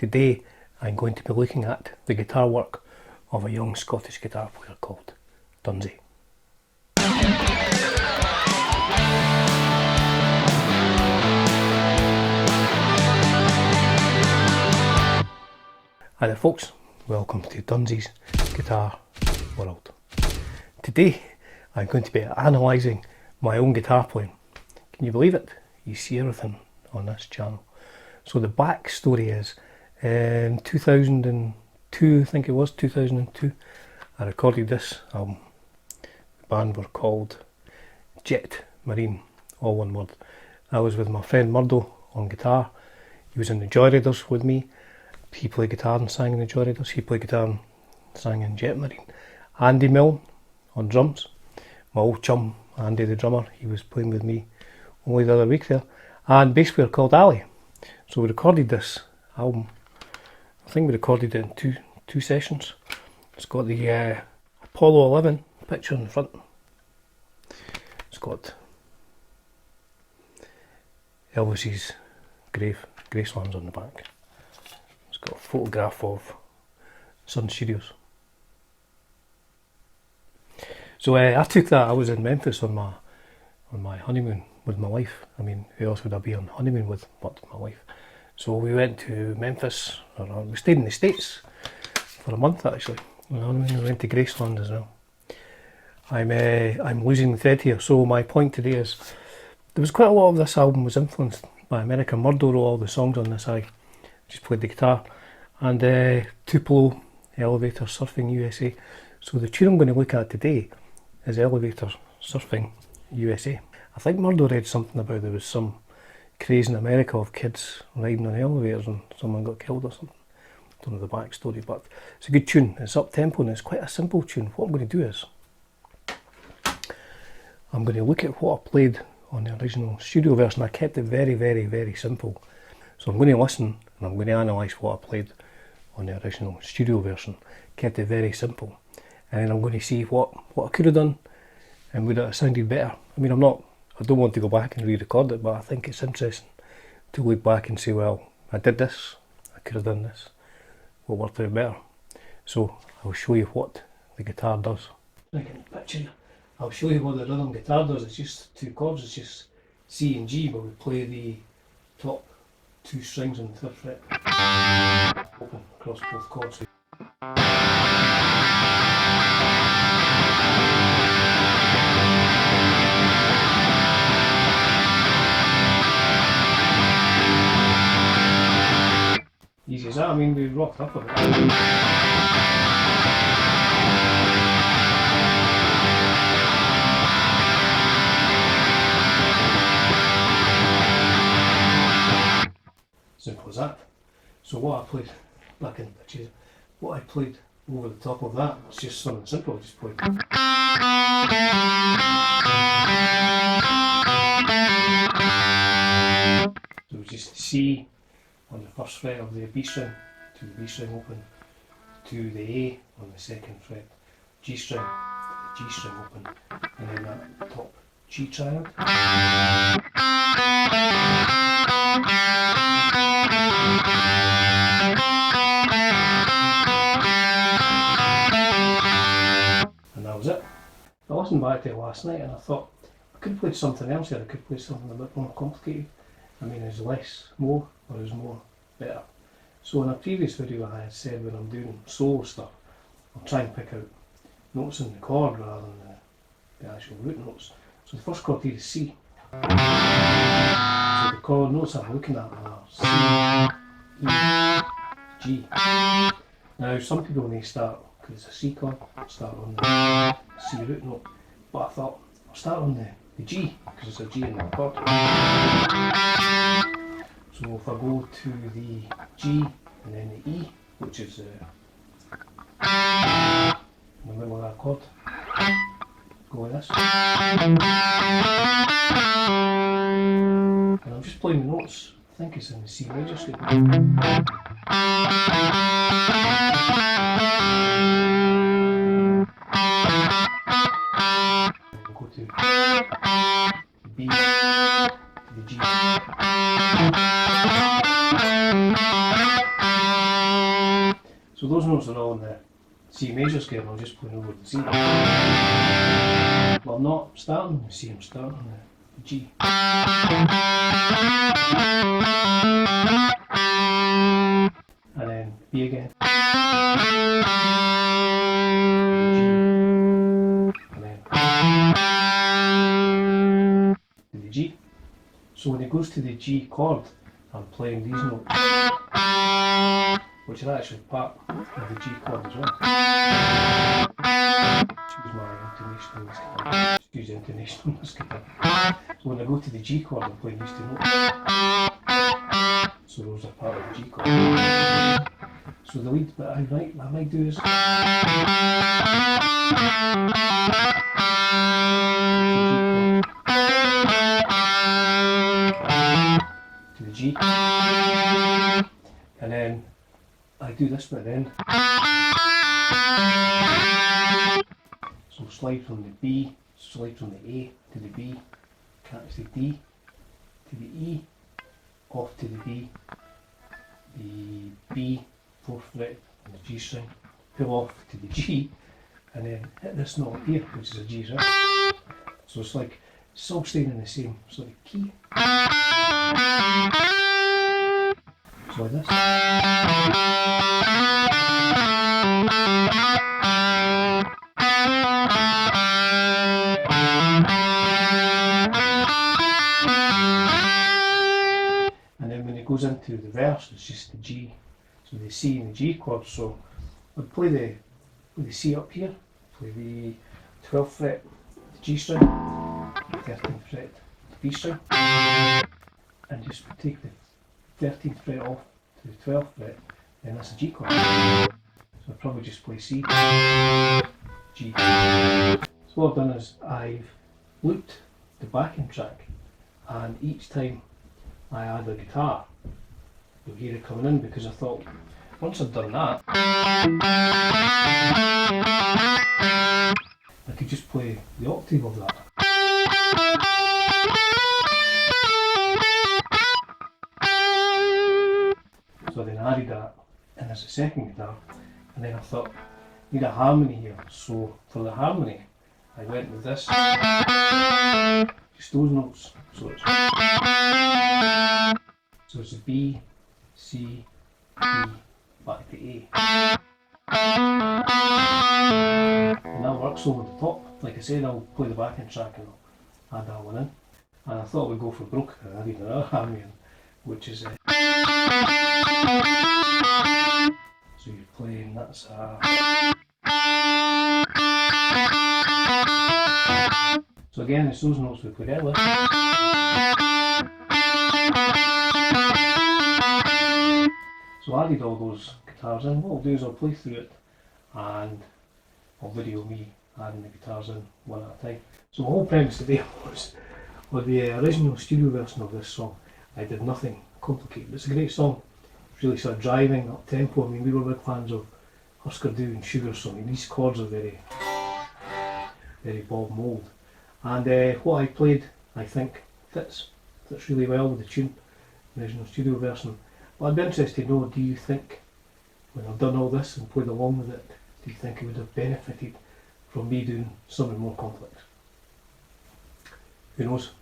Today I'm going to be looking at the guitar work of a young Scottish guitar player called Dunsey. Hi there folks, welcome to Dunsey's Guitar World. Today I'm going to be analysing my own guitar playing. Can you believe it? You see everything on this channel. So the back story is, in 2002, I think it was 2002, I recorded this album. The band were called Jetmarine, all one word. I was with my friend Murdo on guitar. He was in the Joy Riders with me. He played guitar and sang in the Joy Riders. He played guitar and sang in Jetmarine. Andy Milne on drums. My old chum, Andy the drummer, he was playing with me only the other week there. And bass player called Ali. So we recorded this album. I think we recorded it in two sessions. It's got the Apollo 11 picture in the front. It's got Elvis's grave, Graceland's on the back. It's got a photograph of Sun Studios. So I took that. I was in Memphis on my honeymoon with my wife. I mean, who else would I be on honeymoon with but my wife? So we went to Memphis, or we stayed in the States for a month actually. We went to Graceland as well. I'm losing the thread here. So my point today is, there was quite a lot of this album was influenced by America. Murdo wrote all the songs on this. I just played the guitar. And Tupelo, Elevator, Surfing USA. So the tune I'm going to look at today is Elevator, Surfing USA. I think Murdo read something about there was some craze in America of kids riding on elevators and someone got killed or something. I don't know the backstory, but it's a good tune. It's up tempo and it's quite a simple tune. What I'm going to do is, I'm going to look at what I played on the original studio version. I kept it very, very, very simple. So I'm going to listen and I'm going to analyse what I played on the original studio version. Kept it very simple. And then I'm going to see what I could have done and would it have sounded better. I mean, I don't want to go back and re-record it, but I think it's interesting to look back and say, well, I did this, I could have done this, what worked out better. So I'll show you what the guitar does. I'll show you what the rhythm guitar does. It's just two chords, it's just C and G, but we play the top two strings on the 3rd fret, open across both chords. Easy as that. I mean, we rocked up a bit. Simple as that. So what I played back in the pictures, what I played over the top of that was just something simple. I just played. So it was just C on the 1st fret of the B string, to the B string open, to the A on the 2nd fret, G string, G string open, and then that top G triad. And that was it. I listened back to it last night and I thought I could have played something else here. I could play something a bit more complicated. I mean, is less more or is more better? So in a previous video I had said when I'm doing solo stuff, I'll try and pick out notes in the chord rather than the actual root notes. So the first chord here is C. So the chord notes I'm looking at are C, E, G. Now some people when they start, because it's a C chord, start on the C root note, but I thought I'll start on the G, because it's a G in the chord. So if I go to the G and then the E, which is in the middle of that chord, go like this. And I'm just playing the notes. I think it's in the C major scale. Go to the B, to the G. So those notes are all in the C major scale, and I'm just playing over the C. Well, I'm not starting on the C, I'm starting on the G. And then B again. And then to the G. So when it goes to the G chord, I'm playing these notes, which are actually part of the G chord as well. Excuse my intonation on this guitar. Excuse the intonation on this guitar. So when I go to the G chord, I'm playing these two notes. So those are part of the G chord. So the lead bit I might do is to the G, and then I do this bit at the end. So slide from the B, slide from the A to the B, catch the D to the E, off to the B, 4th fret on the G string, pull off to the G, and then hit this note here, which is a G string. So it's like, it's all staying in the same sort of key. So like this. And then when it goes into the verse, it's just the G, so the C and the G chords. So I'd play the C up here, play the 12th fret, the G string, 13th fret, the B string, and just take the 13th fret off to the 12th fret, then that's a G chord. So I'd probably just play C, G. So what I've done is I've looped the backing track, and each time I add a guitar, you'll hear it coming in, because I thought once I've done that, I could just play the octave of that. So then I added that in as a second guitar, and then I thought, I need a harmony here. So for the harmony, I went with this, just those notes. So it's a B, C, B, back to A. And that works over the top. Like I said, I'll play the backing track and I'll add that one in. And I thought we'd go for broke, and I added another harmony in, which is so you're playing, that's so again, it's those notes we played earlier. So I added all those guitars in. What I'll do is I'll play through it and I'll video me adding the guitars in one at a time. So my whole premise today was, with the original studio version of this song, I did nothing complicated. It's a great song. It's really sort of driving, up tempo. I mean, we were big fans of Husker Du and Sugar, so I mean, these chords are very, very Bob Mould. And what I played, I think, fits really well with the tune, the original studio version. But I'd be interested to know, do you think, when I've done all this and played along with it, do you think it would have benefited from me doing something more complex? Who knows?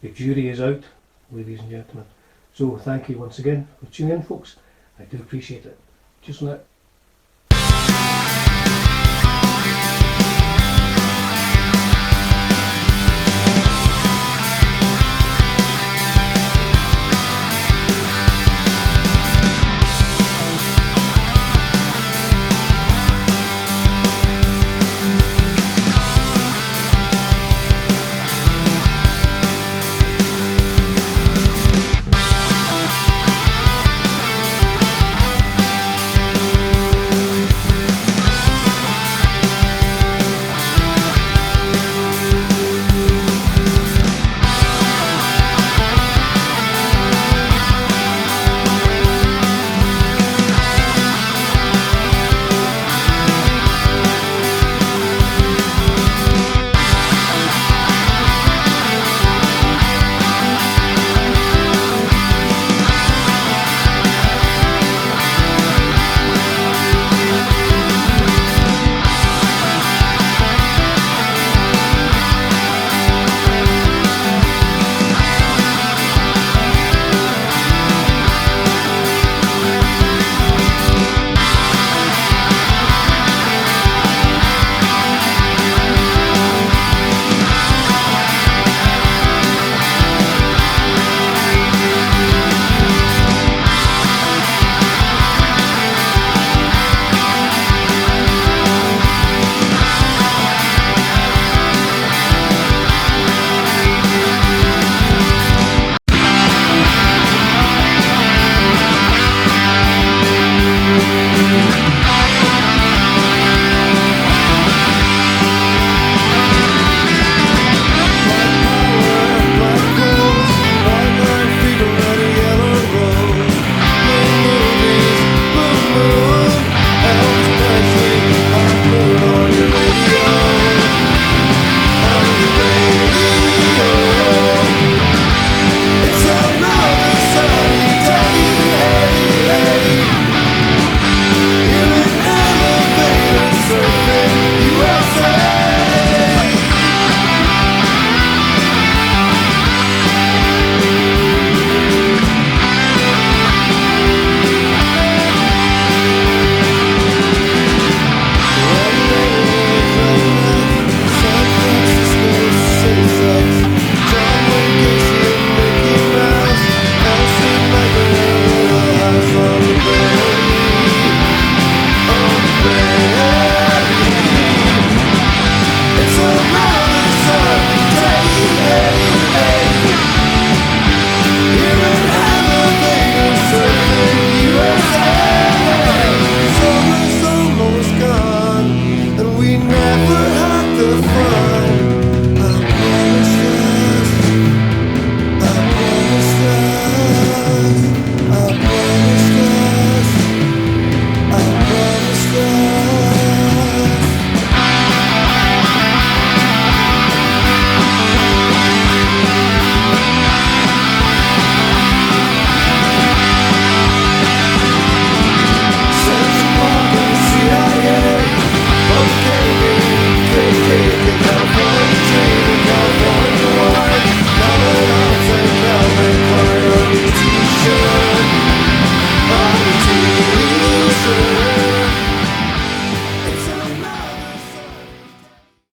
The jury is out, ladies and gentlemen. So thank you once again for tuning in, folks. I do appreciate it. Cheers on it.